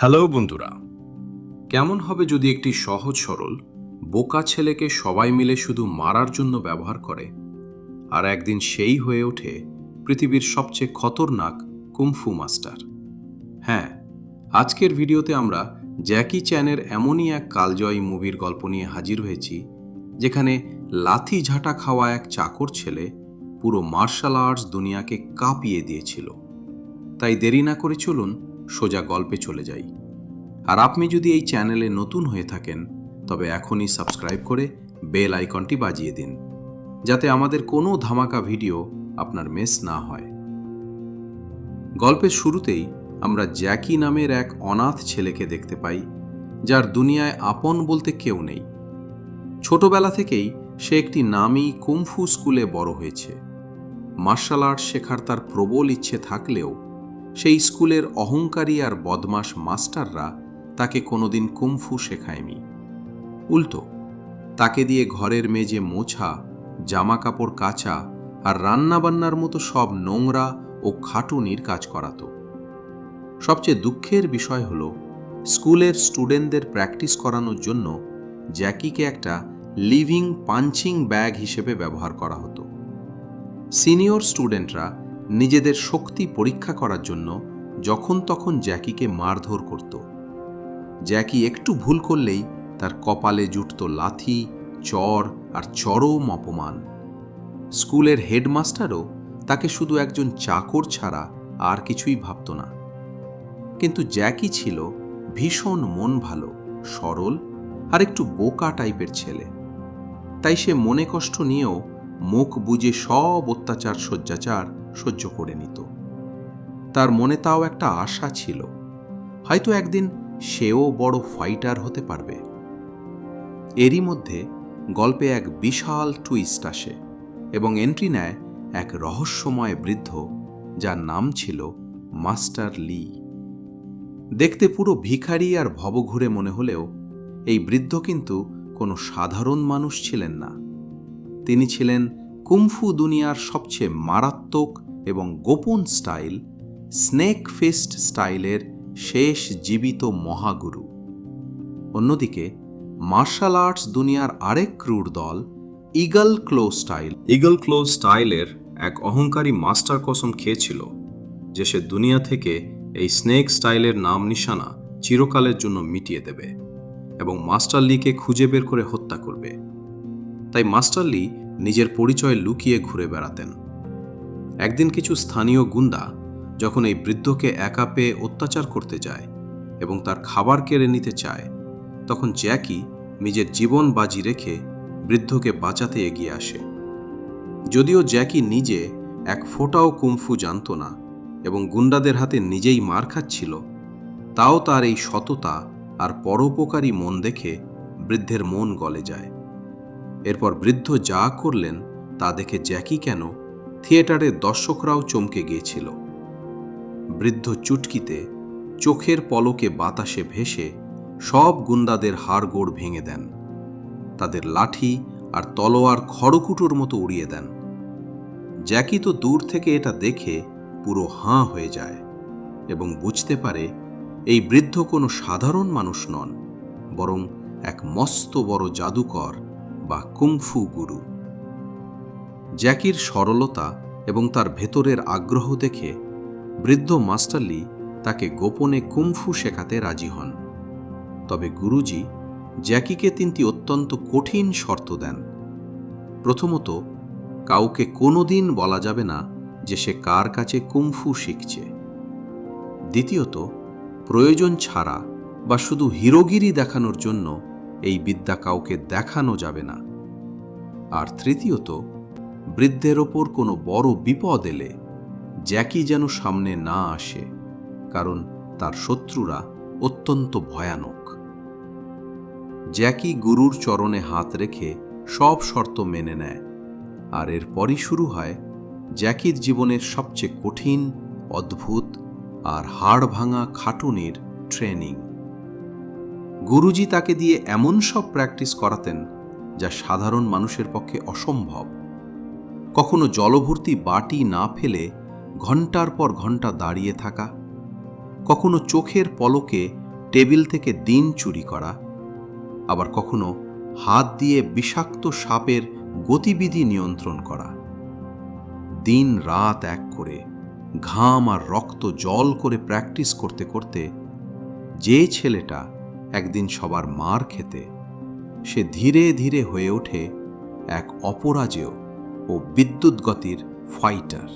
Hello বন্ধুরা, কেমন হবে যদি একটি সহজ সরল বোকা ছেলেকে সবাই মিলে শুধু মারার জন্য ব্যবহার করে আর একদিন সেই হয়ে ওঠে পৃথিবীর সবচেয়ে খতরনাক কুমফু মাস্টার। হ্যাঁ, আজকের ভিডিওতে আমরা জ্যাকি চ্যানের এমনই এক কালজয়ী মুভির গল্প নিয়ে হাজির হয়েছি যেখানে লাথি ঝাঁটা খাওয়া এক চাকর ছেলে পুরো মার্শাল আর্টস দুনিয়াকে কাঁপিয়ে দিয়েছিল। তাই দেরি না করে চলুন সোজা গল্পে চলে যাই। আর আপনি যদি এই চ্যানেলে নতুন হয়ে থাকেন তবে এখনই সাবস্ক্রাইব করে বেল আইকনটি বাজিয়ে দিন, যাতে আমাদের কোনো ধামাকা ভিডিও আপনার মিস না হয়। গল্পের শুরুতেই আমরা জ্যাকি নামের এক অনাথ ছেলেকে দেখতে পাই, যার দুনিয়ায় আপন বলতে কেউ নেই। ছোটবেলা থেকেই সে একটি নামী কুমফু স্কুলে বড় হয়েছে। মার্শাল আর্ট শেখার তার প্রবল ইচ্ছে থাকলেও সেই স্কুলের অহংকারী আর বদমাশ মাস্টাররা তাকে কোনোদিন কুমফু শেখায়নি। উল্টো তাকে দিয়ে ঘরের মেজে মোছা, জামা কাপড় কাচা আর রান্নাবান্নার মতো সব নোংরা ও খাটুনির কাজ করাতো। সবচেয়ে দুঃখের বিষয় হলো, স্কুলের স্টুডেন্টদের প্র্যাকটিস করানোর জন্য জ্যাকিকে একটা লিভিং পাঞ্চিং ব্যাগ হিসেবে ব্যবহার করা হতো। সিনিয়র স্টুডেন্টরা নিজেদের শক্তি পরীক্ষা করার জন্য যখন তখন জ্যাকিকে মারধর করত। জ্যাকি একটু ভুল করলেই তার কপালে জুটত লাথি, চর আর চরম অপমান। স্কুলের হেডমাস্টারও তাকে শুধু একজন চাকর ছাড়া আর কিছুই ভাবত না। কিন্তু জ্যাকি ছিল ভীষণ মন ভালো, সরল আর একটু বোকা টাইপের ছেলে। তাই সে মনে কষ্ট নিয়েও মুখ বুজে সব অত্যাচার সহ্যাচার সহ্য করে নিত। তার মনে তাও একটা আশা ছিল, হয়তো একদিন সেও বড় ফাইটার হতে পারবে। এরই মধ্যে গল্পে এক বিশাল টুইস্ট আসে এবং এন্ট্রি নেয় এক রহস্যময় বৃদ্ধ, যার নাম ছিল মাস্টার লি। দেখতে পুরো ভিখারি আর ভবঘুরে মনে হলেও এই বৃদ্ধ কিন্তু কোনো সাধারণ মানুষ ছিলেন না। তিনি ছিলেন কুমফু দুনিয়ার সবচেয়ে মারাত্মক এবং গোপন স্টাইল, স্নেক ফিস্ট স্টাইলের শেষ জীবিত মহাগুরু। অন্যদিকে মার্শাল আর্টস দুনিয়ার আরেক ক্রূর দল ইগল ক্লো স্টাইলের এক অহংকারী মাস্টার কসম খেয়েছিল যে সে দুনিয়া থেকে এই স্নেক স্টাইলের নাম নিশানা চিরকালের জন্য মিটিয়ে দেবে এবং মাস্টার লিকে খুঁজে বের করে হত্যা করবে। তাই মাস্টার লি নিজের পরিচয় লুকিয়ে ঘুরে বেড়াতেন। একদিন কিছু স্থানীয় গুন্ডা যখন এই বৃদ্ধকে একা পেয়ে অত্যাচার করতে যায় এবং তার খাবার কেড়ে নিতে চায়, তখন জ্যাকি নিজের জীবন বাজি রেখে বৃদ্ধকে বাঁচাতে এগিয়ে আসে। যদিও জ্যাকি নিজে এক ফোঁটাও কুমফু জানত না এবং গুন্ডাদের হাতে নিজেই মার খাচ্ছিল, তাও তার এই সততা আর পরোপকারী মন দেখে বৃদ্ধের মন গলে যায়। এরপর বৃদ্ধ যা করলেন তা দেখে জ্যাকি কেন, থিয়েটারের দর্শকরাও চমকে গিয়েছিল। বৃদ্ধ চুটকিতে চোখের পলকে বাতাসে ভেসে সব গুন্ডাদের হাড়গোড় ভেঙে দেন, তাদের লাঠি আর তলোয়ার খড়কুটোর মতো উড়িয়ে দেন। জ্যাকি তো দূর থেকে এটা দেখে পুরো হাঁ হয়ে যায় এবং বুঝতে পারে এই বৃদ্ধ কোনো সাধারণ মানুষ নন, বরং এক মস্ত বড় জাদুকর বা কুমফু গুরু। জ্যাকির সরলতা এবং তার ভেতরের আগ্রহ দেখে বৃদ্ধ মাস্টার লি তাকে গোপনে কুমফু শেখাতে রাজি হন। তবে গুরুজি জ্যাকিকে 3টি অত্যন্ত কঠিন শর্ত দেন। প্রথমত, কাউকে কোনোদিন বলা যাবে না যে সে কার কাছে কুমফু শিখছে। দ্বিতীয়ত, প্রয়োজন ছাড়া বা শুধু হিরোগিরি দেখানোর জন্য এই বিদ্যা কাউকে দেখানো যাবে না। আর তৃতীয়ত, বৃদ্ধের ওপর কোনো বড় বিপদ এলে জ্যাকি যেন সামনে না আসে, কারণ তার শত্রুরা অত্যন্ত ভয়ানক। জ্যাকি গুরুর চরণে হাত রেখে সব শর্ত মেনে নেয়, আর এরপরই শুরু হয় জ্যাকির জীবনের সবচেয়ে কঠিন, অদ্ভুত আর হাড় ভাঙা খাটুনির ট্রেনিং। গুরুজি তাকে দিয়ে এমন সব প্র্যাকটিস করাতেন যা সাধারণ মানুষের পক্ষে অসম্ভব। কখনো জলভর্তি বাটি না ফেলে ঘন্টার পর ঘন্টা দাঁড়িয়ে থাকা, কখনো চোখের পলকে টেবিল থেকে দিন চুরি করা, আবার কখনো হাত দিয়ে বিষাক্ত সাপের গতিবিধি নিয়ন্ত্রণ করা। দিন রাত এক করে ঘাম আর রক্ত জল করে প্র্যাকটিস করতে করতে যে ছেলেটা একদিন সবার মার খেতে, সে ধীরে ধীরে হয়ে ওঠে এক অপরাজেয় ও বিদ্যুৎ গতির ফাইটার।